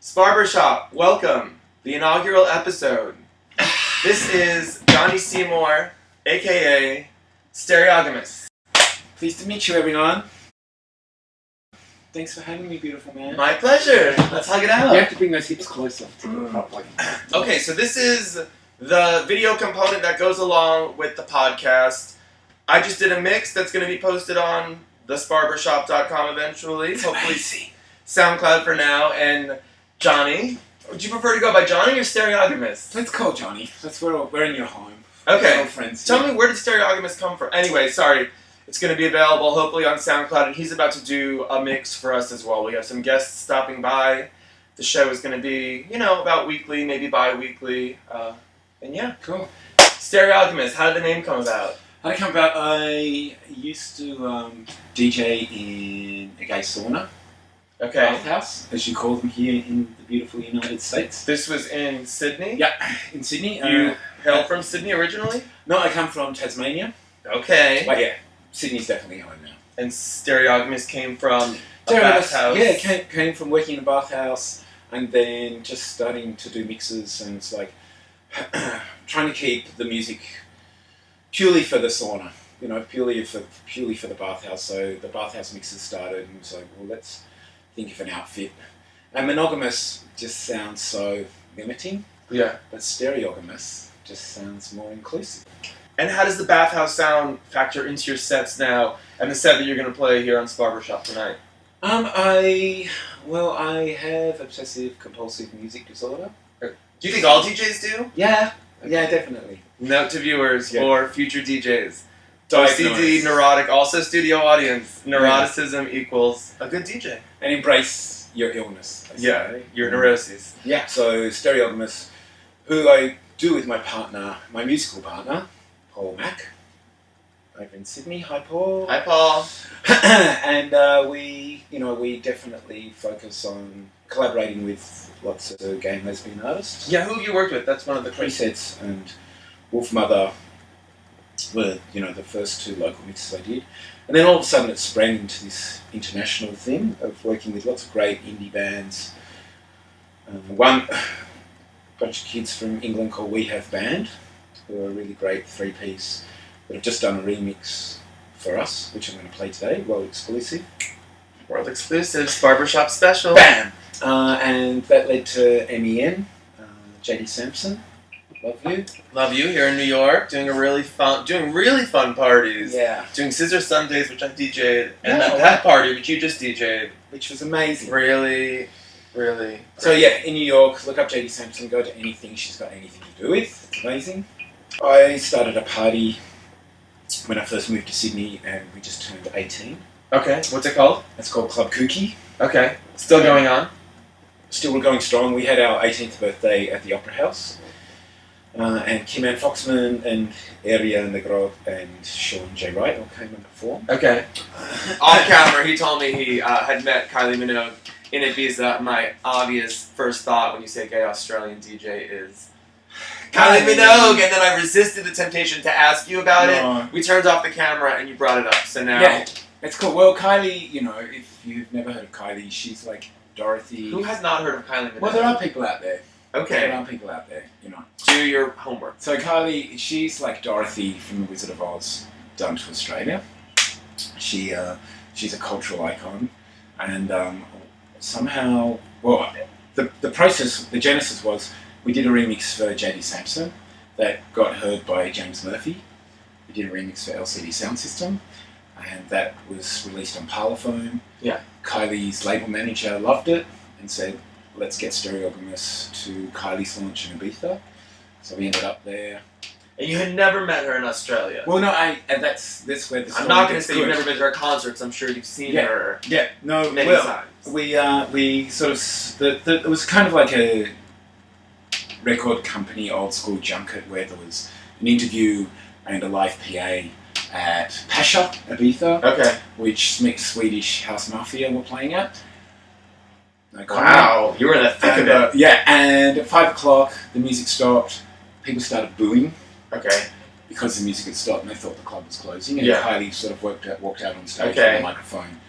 Sparber Shop, welcome. The inaugural episode. This is Jonny Seymour, aka Stereogamous. Pleased to meet you, everyone. Thanks for having me, beautiful man. My pleasure. Let's hug it out. You have to bring those hips closer to the properly. Okay, so this is the video component that goes along with the podcast. I just did a mix that's going to be posted on thesparbershop.com eventually. Hopefully SoundCloud for now. And Jonny, would you prefer to go by Jonny or Stereogamous? Let's call Jonny. We're in your home. Okay. We're all friends. Tell me, where did Stereogamous come from? Anyway, sorry. It's going to be available hopefully on SoundCloud, and he's about to do a mix for us as well. We have some guests stopping by. The show is going to be, about weekly, maybe bi-weekly. And yeah. Cool. Stereogamous, how did the name come about? How did it come about? I used to DJ in a gay sauna. Okay. Bathhouse, as you call them here in the beautiful United States. This was in Sydney? Yeah, in Sydney. You hail from Sydney originally? No, I come from Tasmania. Okay. But yeah, Sydney's definitely home now. And Stereogamous came from a bathhouse? Yeah, came from working in a bathhouse and then just starting to do mixes, and it's like trying to keep the music purely for the sauna, purely for the bathhouse. So the bathhouse mixes started, and it's like, well, let's think of an outfit. And monogamous just sounds so limiting. Yeah. But stereogamous just sounds more inclusive. And how does the bathhouse sound factor into your sets now, and the set that you're going to play here on Sparber Shop tonight? I have obsessive compulsive music disorder. Do you think all DJs do? Yeah, definitely. Note to viewers or future DJs. Diagnosed. OCD, neurotic, also studio audience. Neuroticism equals a good DJ. And embrace your illness. Your neuroses. Yeah, so Stereogamous, who I do with my partner, my musical partner, Paul Mack, over in Sydney. Hi, Paul. Hi, Paul. And we definitely focus on collaborating with lots of gay and lesbian artists. Yeah, who have you worked with? That's one of the Presets and Wolf Mother were, the first two local mixes I did. And then all of a sudden it sprang into this international thing of working with lots of great indie bands. One bunch of kids from England called We Have Band, who are a really great three-piece that have just done a remix for us, which I'm going to play today, world exclusive. World exclusive, Sparber Shop special. Bam! And that led to MEN, JD Sampson. Love you. Love you here in New York, doing really fun parties. Yeah. Doing Scissor Sundays, which I DJ'd, and that party, which you just DJ'd. Which was amazing. Really, really great. So yeah, in New York, look up JD Sampson, go to anything she's got anything to do with. It's amazing. I started a party when I first moved to Sydney, and we just turned 18. Okay, what's it called? It's called Club Kooky. Okay, still going on? Still going strong. We had our 18th birthday at the Opera House. And Kim Ann Foxman and Aria Negro and Sean J. Wright all came and performed. Okay. Off camera, he told me he had met Kylie Minogue in Ibiza. My obvious first thought when you say gay Australian DJ is Kylie Minogue, and then I resisted the temptation to ask you about it. We turned off the camera and you brought it up, so now... Yeah, it's cool. Well, Kylie, if you've never heard of Kylie, she's like Dorothy. Who has not heard of Kylie Minogue? Well, there are people out there. Okay. There are people out there, Do your homework. So Kylie, she's like Dorothy from The Wizard of Oz done to Australia. She's a cultural icon, and somehow, the process, the genesis was, we did a remix for JD Sampson that got heard by James Murphy. We did a remix for LCD Sound System, and that was released on Parlophone. Yeah. Kylie's label manager loved it and said, let's get Stereogamous to Kylie's launch in Ibiza. So we ended up there. And you had never met her in Australia? Well, no, and that's where the I'm not going to say you've never been to her concerts. I'm sure you've seen her. Yeah, no, many times. We sort of it was kind of like a record company old school junket where there was an interview and a live PA at Pasha, Ibiza. Okay. Which Swedish House Mafia were playing at. Wow, you were in the thick of it. Yeah, and at 5 o'clock, the music stopped. People started booing. Okay. Because the music had stopped and they thought the club was closing. And Kylie sort of walked out on stage with a microphone.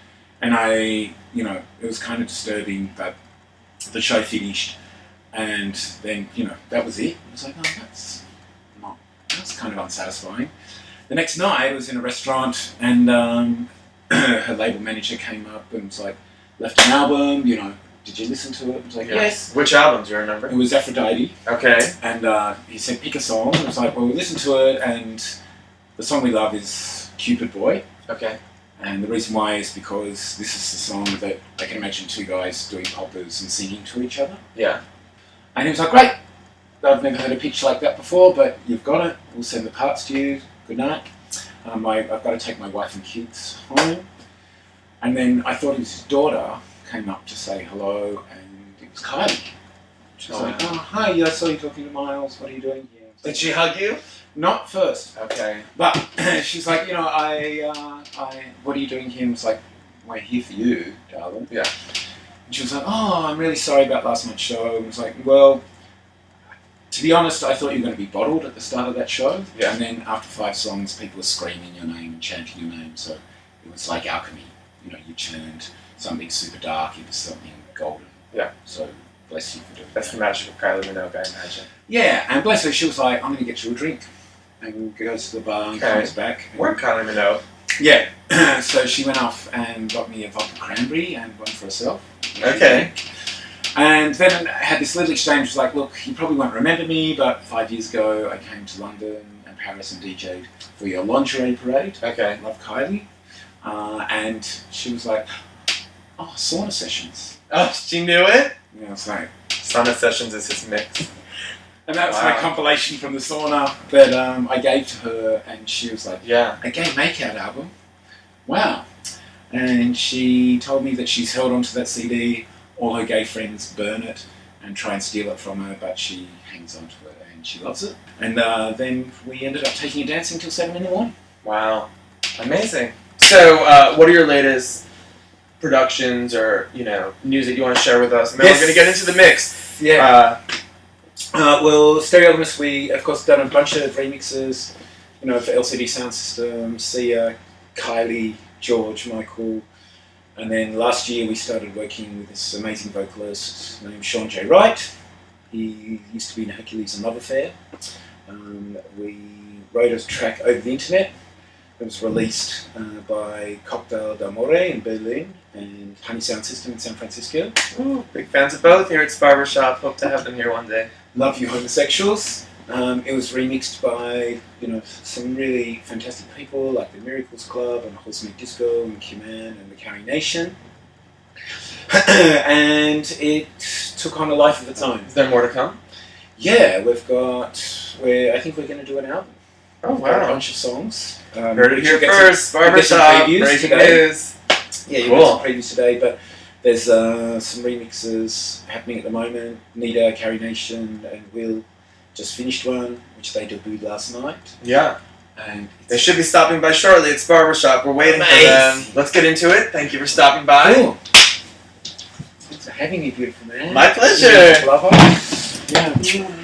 And it was kind of disturbing, but the show finished, and then, you know, that was it. I was like, oh, that's kind of unsatisfying. The next night, I was in a restaurant, and her label manager came up and was like, left an album, you know, did you listen to it? I was like, yes. Which album, do you remember? It was Aphrodite. Okay. And he said, pick a song. I was like, well, we listened to it, and the song we love is Cupid Boy. Okay. And the reason why is because this is the song that I can imagine two guys doing poppers and singing to each other. Yeah. And he was like, great. I've never heard a pitch like that before, but you've got it. We'll send the parts to you. Good night. I've got to take my wife and kids home. And then I thought it was his daughter came up to say hello, and it was Kylie. She was like, oh, hi, I saw you talking to Miles. What are you doing here? Did she hug you? Not first. Okay. But she's like, you know, what are you doing here? I was like, we're here for you, darling. Yeah. And she was like, oh, I'm really sorry about last night's show. And I was like, well, to be honest, I thought you were going to be bottled at the start of that show. Yeah. And then after 5 songs, people were screaming your name and chanting your name. So it was like alchemy. You know, you turned something super dark into something golden. Yeah. So bless you for doing that. That's the magic of Kylie Minogue, I imagine. Yeah, and bless her, she was like, I'm going to get you a drink. And goes to the bar and comes back. Where Kylie Minogue? Yeah. So she went off and got me a vodka cranberry and one for herself. Okay. And then I had this little exchange. Was like, look, you probably won't remember me, but 5 years ago I came to London and Paris and DJ'd for your lingerie parade. Okay. Love Kylie. And she was like, oh, sauna sessions. Oh, she knew it? Yeah, I was like... Sauna sessions is his mix. And that was my compilation from the sauna that I gave to her, and she was like, yeah, a gay makeout album? Wow. And she told me that she's held onto that CD, all her gay friends burn it and try and steal it from her, but she hangs onto it and she loves it. And then we ended up taking her dancing till 7 in the morning. Wow. Amazing. So, what are your latest productions or, you know, news that you want to share with us? And then we're going to get into the mix. Yeah. Well, Stereogamous, we, of course, done a bunch of remixes, you know, for LCD Sound System, Sia, Kylie, George, Michael. And then last year we started working with this amazing vocalist named Sean J. Wright. He used to be in Hercules and Love Affair. We wrote a track over the internet. It was released by Cocktail d'Amore in Berlin and Honey Sound System in San Francisco. Ooh, big fans of both here at Sparber Shop. Hope to have them here one day. Love You Homosexuals. It was remixed by, you know, some really fantastic people like the Miracles Club and Cosmic Disco and Kiman and the Carrie Nation. And it took on a life of its own. Is there more to come? Yeah, I think we're going to do an album. Oh, wow. A bunch of songs. Heard it here first, Sparber Shop, breaking news. Yeah, you got some previews today, but there's some remixes happening at the moment. Nita, Carrie Nation, and Will just finished one, which they debuted last night. Yeah. And they should be stopping by shortly at Sparber Shop. We're waiting for them. Let's get into it. Thank you for stopping by. Cool. Thanks for having me, beautiful man. My pleasure. Lover. Yeah.